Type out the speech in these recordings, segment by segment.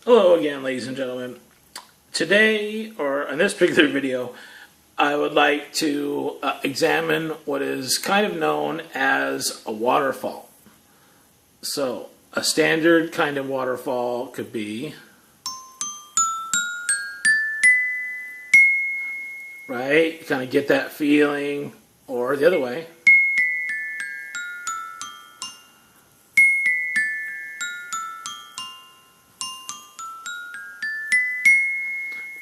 Hello again, ladies and gentlemen. Today, or in this particular video, I would like to examine what is kind of known as a waterfall. So, a standard kind of waterfall could be, right? You kind of get that feeling, or the other way.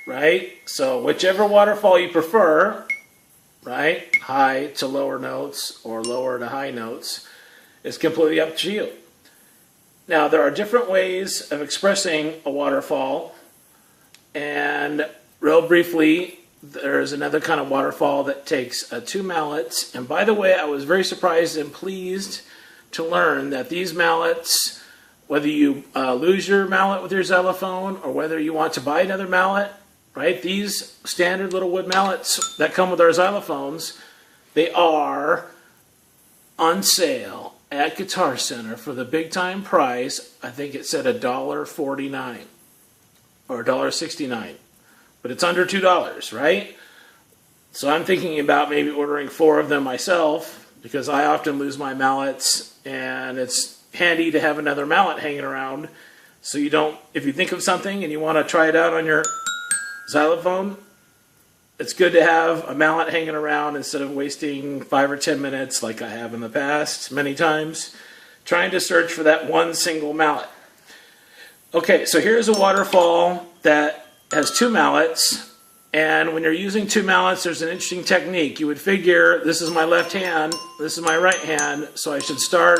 Right? So whichever waterfall you prefer, right? High to lower notes or lower to high notes, is completely up to you. Now, there are different ways of expressing a waterfall, and real briefly, there's another kind of waterfall that takes two mallets. And by the way, I was very surprised and pleased to learn that these mallets, whether you lose your mallet with your xylophone or whether you want to buy another mallet, right? These standard little wood mallets that come with our xylophones, they are on sale at Guitar Center for the big time price. I think it said $1.49 or $1.69, but it's under $2, right? So I'm thinking about maybe ordering 4 of them myself because I often lose my mallets, and it's handy to have another mallet hanging around. So you don't, if you think of something and you want to try it out on your xylophone, it's good to have a mallet hanging around instead of wasting 5 or 10 minutes like I have in the past many times trying to search for that one single mallet. Okay, so here's a waterfall that has 2 mallets, and when you're using 2 mallets, there's an interesting technique. You would figure this is my left hand, this is my right hand, so I should start.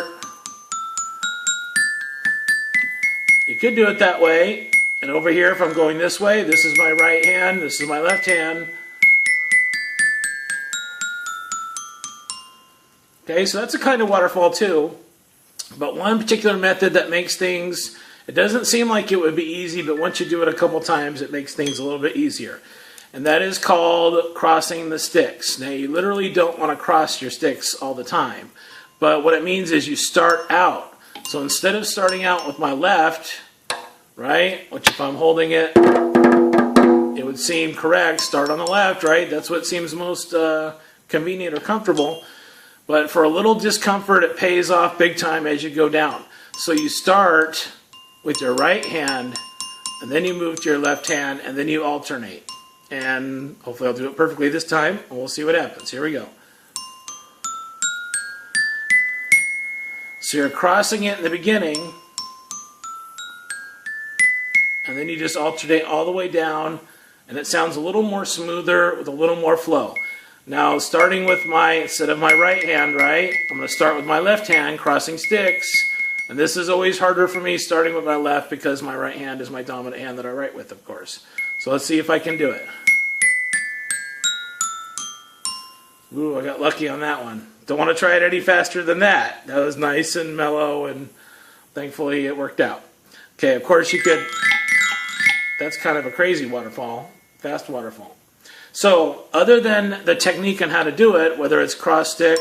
You could do it that way. And over here, if I'm going this way, this is my right hand, this is my left hand. Okay, so that's a kind of waterfall too. But one particular method that makes things, it doesn't seem like it would be easy, but once you do it a couple times, it makes things a little bit easier. And that is called crossing the sticks. Now, you literally don't want to cross your sticks all the time. But what it means is you start out. So instead of starting out with my left, right, which if I'm holding it, it would seem correct, start on the left, right? That's what seems most convenient or comfortable. But for a little discomfort, it pays off big time as you go down. So you start with your right hand, and then you move to your left hand, and then you alternate. And hopefully I'll do it perfectly this time, and we'll see what happens. Here we go. So you're crossing it in the beginning, and then you just alternate all the way down, and it sounds a little more smoother with a little more flow. Now, starting with instead of my right hand, right, I'm going to start with my left hand, crossing sticks. And this is always harder for me starting with my left because my right hand is my dominant hand that I write with, of course. So let's see if I can do it. Ooh, I got lucky on that one. Don't want to try it any faster than that. That was nice and mellow, and thankfully it worked out. Okay, of course you could... That's kind of a crazy waterfall, fast waterfall. So, other than the technique on how to do it, whether it's cross stick,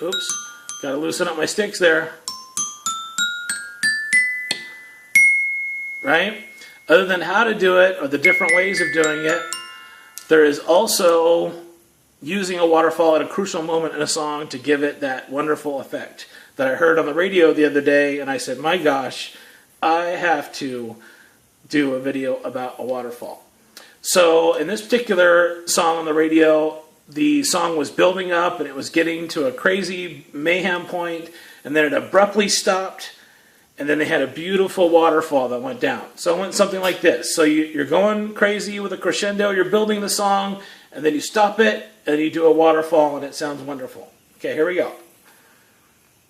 oops, got to loosen up my sticks there, right? Other than how to do it, or the different ways of doing it, there is also using a waterfall at a crucial moment in a song to give it that wonderful effect that I heard on the radio the other day, and I said, my gosh, I have to do a video about a waterfall. So in this particular song on the radio, the song was building up and it was getting to a crazy mayhem point, and then it abruptly stopped, and then they had a beautiful waterfall that went down. So it went something like this. So you're going crazy with a crescendo, you're building the song, and then you stop it, and you do a waterfall, and it sounds wonderful. Okay, here we go.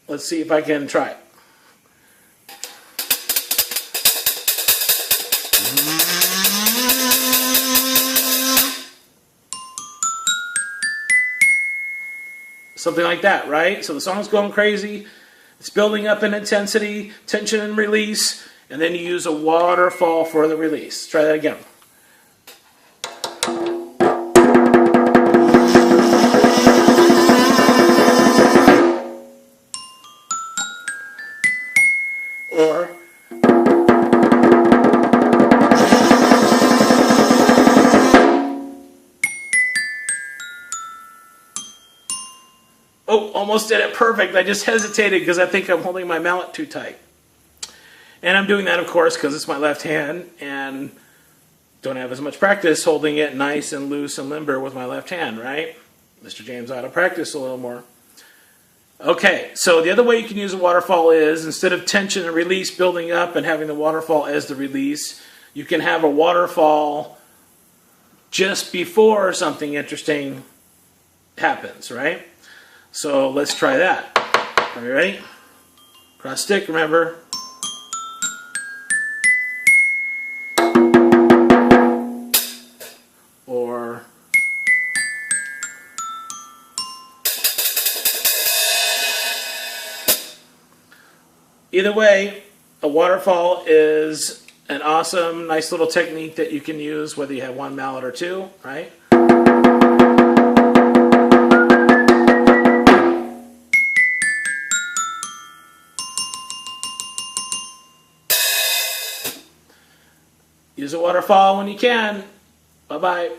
Let's see if I can try it. Something like that, right? So the song's going crazy, it's building up in intensity, tension and release, and then you use a waterfall for the release. Try that again. Or Oh, almost did it perfect. I just hesitated because I think I'm holding my mallet too tight. And I'm doing that, of course, because it's my left hand and don't have as much practice holding it nice and loose and limber with my left hand, right? Mr. James ought to practice a little more. Okay, so the other way you can use a waterfall is, instead of tension and release building up and having the waterfall as the release, you can have a waterfall just before something interesting happens, right? So let's try that. Are you ready? Cross stick, remember. Or either way, a waterfall is an awesome, nice little technique that you can use whether you have one mallet or two, right? Use a waterfall when you can. Bye-bye.